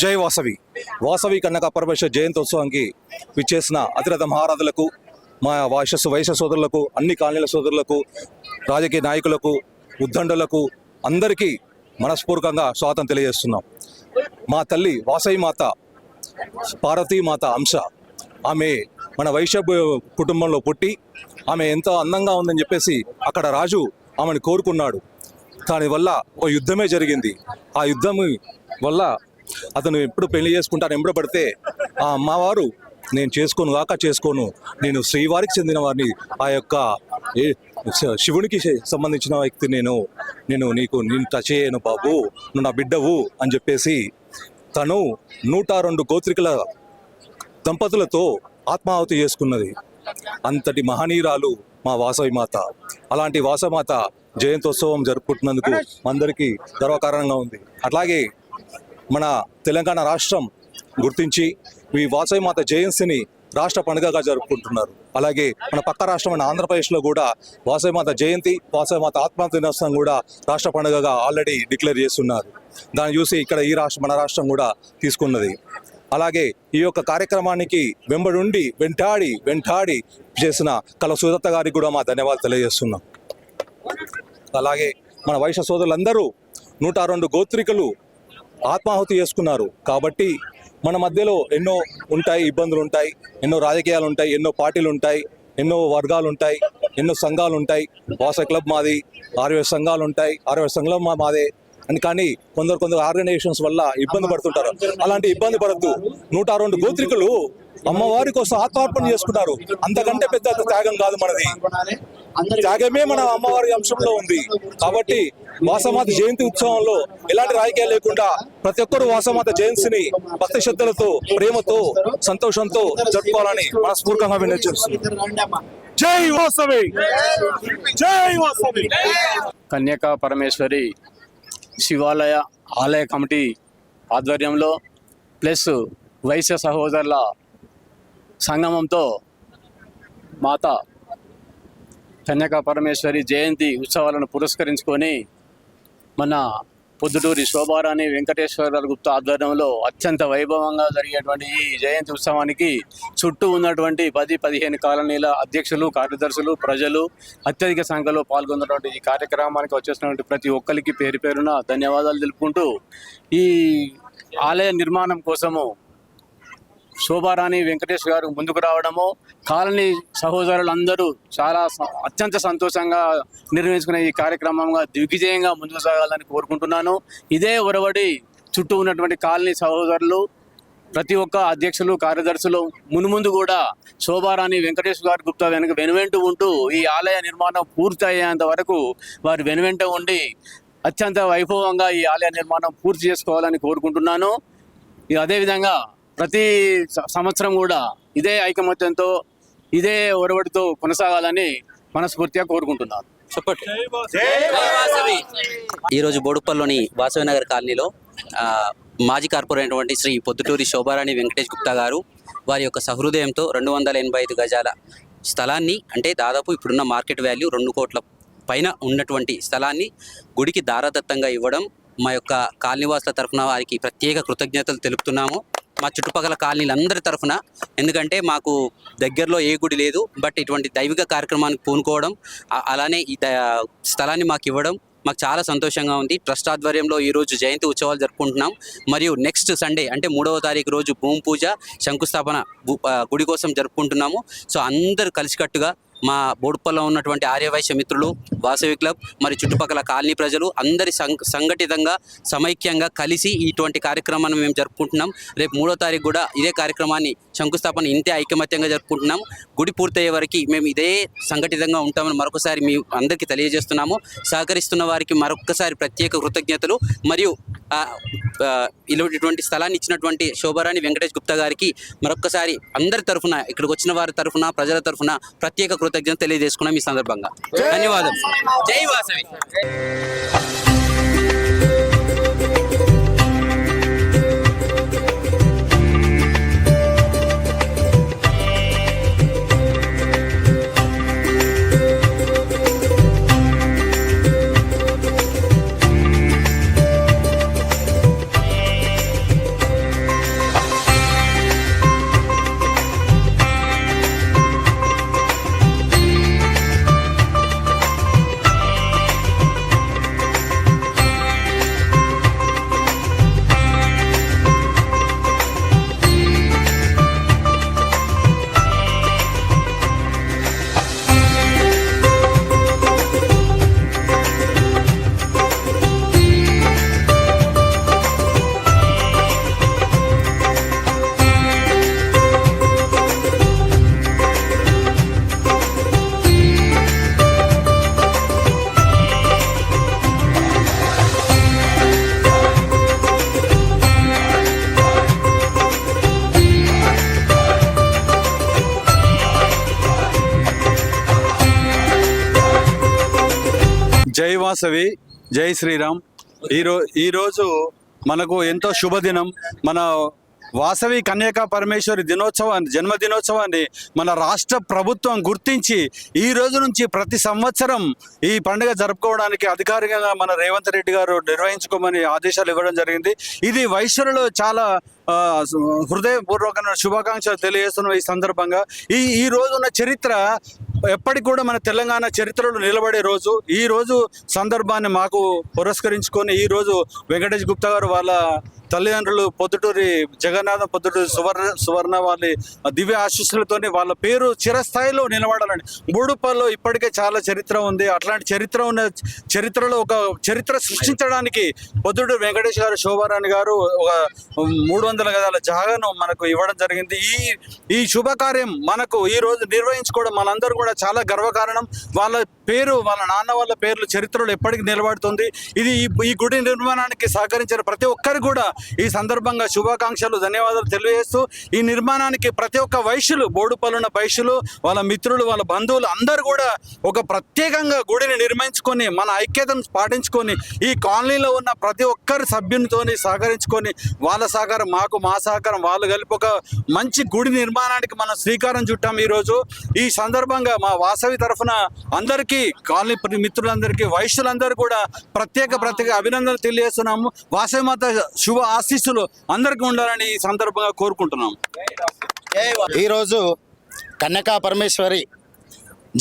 జై వాసవి వాసవి కన్నక పరమేశ్వర జయంతోత్సవానికి విచ్చేసిన అతిరథ మహారాజులకు, మా వైశ్య సోదరులకు, అన్ని కాలనీల సోదరులకు, రాజకీయ నాయకులకు, ఉద్దండులకు అందరికీ మనస్ఫూర్తికంగా స్వాగతం తెలియజేస్తున్నాం. మా తల్లి వాసవి మాత, పార్వతీ మాత అంశ. ఆమె మన వైశ్య కుటుంబంలో పుట్టి ఆమె ఎంతో అందంగా ఉందని చెప్పేసి అక్కడ రాజు ఆమెను కోరుకున్నాడు. దానివల్ల ఓ యుద్ధమే జరిగింది. ఆ యుద్ధం వల్ల అతను ఎప్పుడు పెళ్లి చేసుకుంటాను ఎంబడ పడితే ఆ అమ్మవారు నేను చేసుకోను, నేను శ్రీవారికి చెందిన వారిని, ఆ యొక్క శివునికి సంబంధించిన వ్యక్తి, నేను టచ్ చేయను బాబు, నువ్వు నా బిడ్డవు అని చెప్పేసి తను 102 గోత్రికుల దంపతులతో ఆత్మాహుతి చేసుకున్నది. అంతటి మహనీయురాలు మా వాసవి మాత. అలాంటి వాసవిమాత జయంతోత్సవం జరుపుకుంటున్నందుకు అందరికీ గర్వకారణంగా ఉంది. అట్లాగే మన తెలంగాణ రాష్ట్రం గుర్తించి ఈ వాసవిమాత జయంతిని రాష్ట్ర పండుగగా జరుపుకుంటున్నారు. అలాగే మన పక్క రాష్ట్రమైన ఆంధ్రప్రదేశ్లో కూడా వాసవిమాత జయంతి, వాసవిమాత ఆత్మహత్య దినోత్సవం కూడా రాష్ట్ర పండుగగా ఆల్రెడీ డిక్లేర్ చేస్తున్నారు. దాన్ని చూసి ఇక్కడ మన రాష్ట్రం కూడా తీసుకున్నది. అలాగే ఈ యొక్క కార్యక్రమానికి వెంటాడి చేసిన కళ సుదత్త గారికి కూడా మా ధన్యవాదాలు తెలియజేస్తున్నాం. అలాగే మన వైశ్య సోదరులందరూ 102 గోత్రికులు ఆత్మాహుతి చేసుకున్నారు. కాబట్టి మన మధ్యలో ఎన్నో ఉంటాయి, ఇబ్బందులు ఉంటాయి, ఎన్నో రాజకీయాలు ఉంటాయి, ఎన్నో పార్టీలు ఉంటాయి, ఎన్నో వర్గాలు ఉంటాయి, ఎన్నో సంఘాలు ఉంటాయి. వాసవి క్లబ్ మాది, ఆర్యవ సంఘాలు ఉంటాయి, ఆర్యవ సంఘం మాదే అని. కానీ కొందరు ఆర్గనైజేషన్స్ వల్ల ఇబ్బంది పడుతుంటారు. అలాంటి ఇబ్బంది పడద్దు. 102 గోత్రికులు అమ్మవారి కోసం ఆత్మార్పణ చేసుకున్నారు. అంతకంటే పెద్ద త్యాగం కాదు మనది. త్యాగమే మన అమ్మవారి అంశంలో ఉంది. కాబట్టి వాసమాత జయంతి ఉత్సవంలో ఎలాంటి రాజకీయాలు లేకుండా ప్రతి ఒక్కరు వాసమాత జయంతిని భక్తి శ్రద్ధలతో, ప్రేమతో, సంతోషంతో జరుపుకోవాలని మనస్ఫూర్తిగా విన్నవిస్తున్నాం. జై వాసవి, జై వాసవి. కన్యకా పరమేశ్వరి శివాలయ ఆలయ కమిటీ ఆధ్వర్యంలో ప్లస్ వైశ్య సహోదరుల సంగమంతో మాత కన్యకా పరమేశ్వరి జయంతి ఉత్సవాలను పురస్కరించుకొని మన పొద్దుటూరి శోభారాణి వెంకటేశ్వర గుప్తా ఆధ్వర్యంలో అత్యంత వైభవంగా జరిగేటువంటి ఈ జయంతి ఉత్సవానికి చుట్టూ ఉన్నటువంటి 10-15 కాలనీల అధ్యక్షులు, కార్యదర్శులు, ప్రజలు అత్యధిక సంఖ్యలో పాల్గొన్నటువంటి ఈ కార్యక్రమానికి వచ్చేసినటువంటి ప్రతి ఒక్కరికి పేరు పేరున ధన్యవాదాలు తెలుపుకుంటూ, ఈ ఆలయ నిర్మాణం కోసము శోభారాణి వెంకటేష్ గారు ముందుకు రావడము, కాలనీ సహోదరులందరూ చాలా అత్యంత సంతోషంగా నిర్వహించుకునే ఈ కార్యక్రమంగా దిగ్విజయంగా ముందుకు సాగాలని కోరుకుంటున్నాను. ఇదే ఒరవడి చుట్టూ ఉన్నటువంటి కాలనీ సహోదరులు, ప్రతి ఒక్క అధ్యక్షులు, కార్యదర్శులు మున్ముందు కూడా శోభారాణి వెంకటేష్ గారు గుప్తా వెనువెంట ఉంటూ ఈ ఆలయ నిర్మాణం పూర్తి అయ్యేంత వరకు వారు వెనువెంట ఉండి అత్యంత వైభవంగా ఈ ఆలయ నిర్మాణం పూర్తి చేసుకోవాలని కోరుకుంటున్నాను. అదేవిధంగా ప్రతి సంవత్సరం కూడా ఇదే ఐకమత్యంతో, ఇదే ఒరవడితో కొనసాగాలని మనస్ఫూర్తిగా కోరుకుంటున్నాను. చెప్పండి. ఈరోజు బోడుప్పల్లోని వాసవినగర్ కాలనీలో మాజీ కార్పొరేటర్ శ్రీ పొద్దుటూరి శోభారాణి వెంకటేష్ గుప్తా గారు వారి యొక్క సహృదయంతో 285 గజాల స్థలాన్ని, అంటే దాదాపు ఇప్పుడున్న మార్కెట్ వాల్యూ 2 కోట్ల పైన ఉన్నటువంటి స్థలాన్ని గుడికి దారాదత్తంగా ఇవ్వడం మా యొక్క కాలనీవాసుల తరఫున వారికి ప్రత్యేక కృతజ్ఞతలు తెలుపుతున్నాము. మా చుట్టుపక్కల కాలనీలందరి తరఫున. ఎందుకంటే మాకు దగ్గరలో ఏ గుడి లేదు, బట్ ఇటువంటి దైవిక కార్యక్రమానికి పూనుకోవడం, అలానే ఈ స్థలాన్ని మాకు ఇవ్వడం మాకు చాలా సంతోషంగా ఉంది. ట్రస్ట్ ఆధ్వర్యంలో ఈరోజు జయంతి ఉత్సవాలు జరుపుకుంటున్నాం. మరియు నెక్స్ట్ సండే అంటే 3వ తారీఖు రోజు భూమి పూజ, శంకుస్థాపన గుడి కోసం జరుపుకుంటున్నాము. సో అందరూ కలిసికట్టుగా మా బోడుప్పల్లో ఉన్నటువంటి ఆర్యవైశ్య మిత్రులు, వాసవి క్లబ్ మరి చుట్టుపక్కల కాలనీ ప్రజలు అందరి సంఘటితంగా సమైక్యంగా కలిసి ఇటువంటి కార్యక్రమాన్ని మేము జరుపుకుంటున్నాం. రేపు 3వ తారీఖు కూడా ఇదే కార్యక్రమాన్ని శంకుస్థాపన ఇంతే ఐకమత్యంగా జరుపుకుంటున్నాం. గుడి పూర్తయ్యే వరకు మేము ఇదే సంఘటితంగా ఉంటామని మరొకసారి మీ అందరికీ తెలియజేస్తున్నాము. సహకరిస్తున్న వారికి మరొకసారి ప్రత్యేక కృతజ్ఞతలు. మరియు ఇటువంటి స్థలాన్ని ఇచ్చినటువంటి శోభారాణి వెంకటేష్ గుప్తా గారికి మరొకసారి అందరి తరఫున, ఇక్కడికి వచ్చిన వారి తరఫున, ప్రజల తరఫున ప్రత్యేక కృతజ్ఞత తెలియజేసుకున్నాం ఈ సందర్భంగా. ధన్యవాదాలు. జై వాసవి. వాసవి, జై శ్రీరామ్. ఈరోజు మనకు ఎంతో శుభదినం. మన వాసవి కన్యకా పరమేశ్వరి జన్మదినోత్సవాన్ని మన రాష్ట్ర ప్రభుత్వం గుర్తించి ఈ రోజు నుంచి ప్రతి సంవత్సరం ఈ పండుగ జరుపుకోవడానికి అధికారికంగా మన రేవంత్ రెడ్డి గారు నిర్వహించుకోమని ఆదేశాలు ఇవ్వడం జరిగింది. ఇది వైశ్యులలో చాలా హృదయపూర్వకమైన శుభాకాంక్షలు తెలియజేస్తున్న ఈ సందర్భంగా ఈ రోజున్న చరిత్ర ఎప్పటికి కూడా మన తెలంగాణ చరిత్రలో నిలబడే రోజు. ఈ రోజు సందర్భాన్ని మాకు పురస్కరించుకొని ఈ రోజు వెంకటేష్ గుప్తా గారు వాళ్ళ తల్లిదండ్రులు పొద్దుటూరి జగన్నాథం పొద్దుటూరి సువర్ణ వాళ్ళ దివ్య ఆశీస్సులతోని వాళ్ళ పేరు చిరస్థాయిలో నిలబడాలని. బూడుపల్లో ఇప్పటికే చాలా చరిత్ర ఉంది. అట్లాంటి చరిత్రలో ఒక చరిత్ర సృష్టించడానికి పొద్దుటూరి వెంకటేష్ గారు, శోభారాణి గారు ఒక 300 గజాల జాగాను మనకు ఇవ్వడం జరిగింది. ఈ శుభకార్యం మనకు ఈ రోజు నిర్వహించుకోవడం మనందరూ కూడా చాలా గర్వకారణం. వాళ్ళ పేరు, వాళ్ళ నాన్న వాళ్ళ పేర్లు చరిత్రలో ఎప్పటికీ నిలబడుతుంది. ఈ గుడి నిర్మాణానికి సహకరించిన ప్రతి ఒక్కరికి కూడా ఈ సందర్భంగా శుభాకాంక్షలు, ధన్యవాదాలు తెలియజేస్తూ ఈ నిర్మాణానికి ప్రతి ఒక్క వైశ్యులు, బోడుపల్లున్న వైశ్యులు, వాళ్ళ మిత్రులు, వాళ్ళ బంధువులు అందరూ కూడా ఒక ప్రత్యేకంగా గుడిని నిర్మించుకొని మన ఐక్యతను పాటించుకొని ఈ కాలనీలో ఉన్న ప్రతి ఒక్కరి సభ్యునితోని సహకరించుకొని వాళ్ళ సహకారం మాకు, మా సహకారం వాళ్ళు కలిపి ఒక మంచి గుడి నిర్మాణానికి మనం శ్రీకారం చుట్టాం. ఈరోజు ఈ సందర్భంగా మా వాసవి తరఫున అందరికీ, కాలనీ మిత్రులందరికీ, వైశ్యులందరూ కూడా ప్రత్యేక అభినందనలు తెలియజేస్తున్నాము. వాసవి మాత శుభ ఆశీస్సులు అందరికీ ఉండాలని ఈ సందర్భంగా కోరుకుంటున్నాము. ఈరోజు కన్యకా పరమేశ్వరి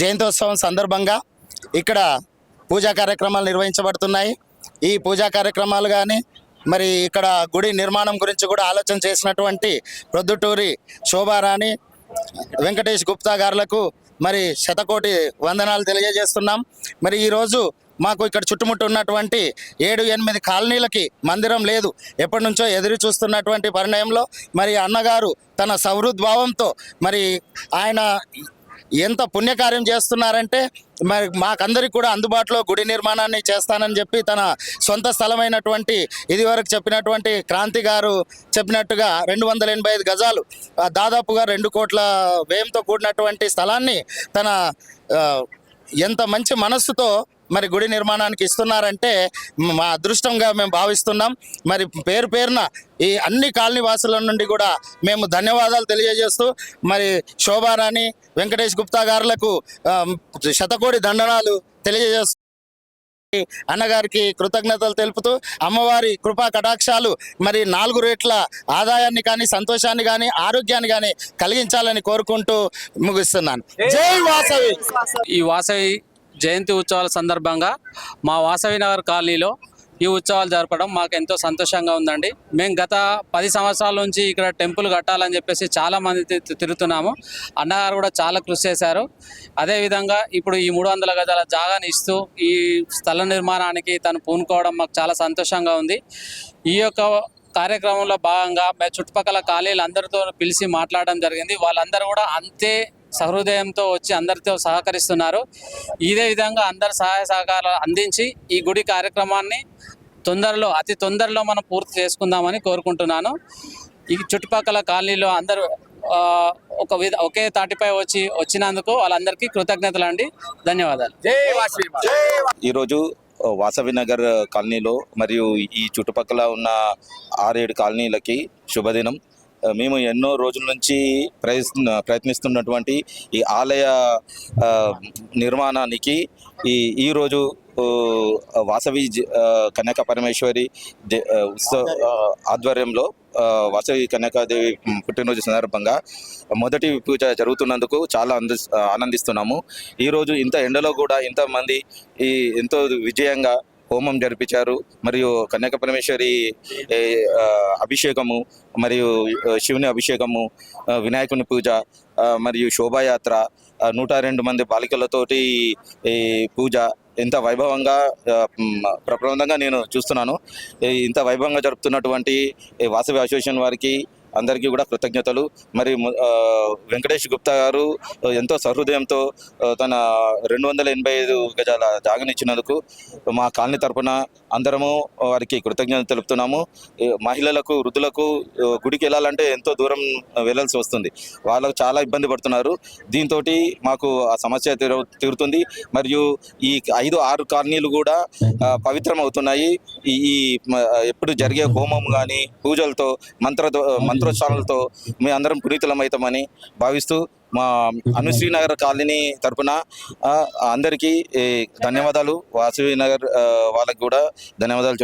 జయంతోత్సవం సందర్భంగా ఇక్కడ పూజా కార్యక్రమాలు నిర్వహించబడుతున్నాయి. ఈ పూజా కార్యక్రమాలు కానీ మరి ఇక్కడ గుడి నిర్మాణం గురించి కూడా ఆలోచన చేసినటువంటి ప్రొద్దుటూరి శోభారాణి, వెంకటేష్ గుప్తా గారులకు మరి శతకోటి వందనాలు తెలియజేస్తున్నాం. మరి ఈరోజు మాకు ఇక్కడ చుట్టుముట్టు ఉన్నటువంటి 7-8 కాలనీలకి మందిరం లేదు. ఎప్పటి నుంచో ఎదురు చూస్తున్నటువంటి పరిణయంలో మరి అన్నగారు తన సహృద్భావంతో మరి ఆయన ఎంత పుణ్యకార్యం చేస్తున్నారంటే మరి మాకందరికి కూడా అందుబాటులో గుడి నిర్మాణాన్ని చేస్తానని చెప్పి తన సొంత స్థలమైనటువంటి ఇదివరకు చెప్పినటువంటి క్రాంతి గారు చెప్పినట్టుగా 285 గజాలు, దాదాపుగా 2 కోట్ల వ్యయంతో కూడినటువంటి స్థలాన్ని తన ఎంత మంచి మనస్సుతో మరి గుడి నిర్మాణానికి ఇస్తున్నారంటే మా అదృష్టంగా మేము భావిస్తున్నాం. మరి పేరున ఈ అన్ని కాలనీ వాసుల నుండి కూడా మేము ధన్యవాదాలు తెలియజేస్తూ మరి శోభారాణి, వెంకటేష్ గుప్తా గారులకు శతకోటి దండనాలు తెలియజేస్తూ అన్నగారికి కృతజ్ఞతలు తెలుపుతూ అమ్మవారి కృపా కటాక్షాలు మరి 4 రెట్ల ఆదాయాన్ని కానీ, సంతోషాన్ని కానీ, ఆరోగ్యాన్ని కానీ కలిగించాలని కోరుకుంటూ ముగిస్తున్నాను. జై వాసవి. ఈ వాసవి జయంతి ఉత్సవాల సందర్భంగా మా వాసవి నగర్ కాలనీలో ఈ ఉత్సవాలు జరపడం మాకు ఎంతో సంతోషంగా ఉందండి. మేము గత 10 సంవత్సరాల నుంచి ఇక్కడ టెంపుల్ కట్టాలని చెప్పేసి చాలామంది తిరుగుతున్నాము. అన్నగారు కూడా చాలా కృషి చేశారు. అదేవిధంగా ఇప్పుడు ఈ 300 గజాల జాగాని ఇస్తూ ఈ స్థల నిర్మాణానికి తను పూనుకోవడం మాకు చాలా సంతోషంగా ఉంది. ఈ యొక్క కార్యక్రమంలో భాగంగా మేము చుట్టుపక్కల కాలనీలు అందరితో పిలిచి మాట్లాడడం జరిగింది. వాళ్ళందరూ కూడా అంతే సహృదయంతో వచ్చి అందరితో సహకరిస్తున్నారు. ఇదే విధంగా అందరు సహాయ సహకారాలు అందించి ఈ గుడి కార్యక్రమాన్ని అతి తొందరలో మనం పూర్తి చేసుకుందామని కోరుకుంటున్నాను. ఈ చుట్టుపక్కల కాలనీలో అందరూ ఒకే తాటిపై వచ్చినందుకు వాళ్ళందరికీ కృతజ్ఞతలు అండి. ధన్యవాదాలు. ఈరోజు వాసవి నగర్ కాలనీలో మరియు ఈ చుట్టుపక్కల ఉన్న 6-7 కాలనీలకి శుభదినం. మేము ఎన్నో రోజుల నుంచి ప్రయత్నిస్తున్నటువంటి ఈ ఆలయ నిర్మాణానికి ఈరోజు వాసవి కన్యకా పరమేశ్వరి ఉత్సవ ఆధ్వర్యంలో వాసవి కన్యకాదేవి పుట్టినరోజు సందర్భంగా మొదటి పూజ జరుగుతున్నందుకు చాలా ఆనందిస్తున్నాము. ఈరోజు ఇంత ఎండలో కూడా ఇంతమంది ఎంతో విజయంగా హోమం జరిపించారు. మరియు కన్యకా పరమేశ్వరి అభిషేకము, మరియు శివుని అభిషేకము, వినాయకుని పూజ మరియు శోభాయాత్ర, 102 మంది బాలికలతోటి ఈ పూజ ఎంత వైభవంగా ప్రప్రబంధంగా నేను చూస్తున్నాను. ఇంత వైభవంగా జరుపుతున్నటువంటి వాసవి అసోసియేషన్ వారికి అందరికీ కూడా కృతజ్ఞతలు. మరి వెంకటేష్ గుప్తా గారు ఎంతో సహృదయంతో తన 285 గజాల జాగనిచ్చినందుకు మా కాలనీ తరపున అందరము వారికి కృతజ్ఞతలు తెలుపుతున్నాము. మహిళలకు, వృద్ధులకు గుడికి వెళ్ళాలంటే ఎంతో దూరం వెళ్ళాల్సి వస్తుంది. వాళ్ళకు చాలా ఇబ్బంది పడుతున్నారు. దీంతో మాకు ఆ సమస్య తీరుతుంది. మరియు ఈ 5-6 కాలనీలు కూడా పవిత్రం అవుతున్నాయి. ఈ ఎప్పుడు జరిగే హోమం కానీ పూజలతో మంత్రోచ్చారణలతో మేము అందరం పునీతులమవుతామని భావిస్తూ మా అనుశ్రీ నగర్ కాలనీ తరపున అందరికీ ధన్యవాదాలు. వాసవి నగర్ వాళ్ళకి కూడా ధన్యవాదాలు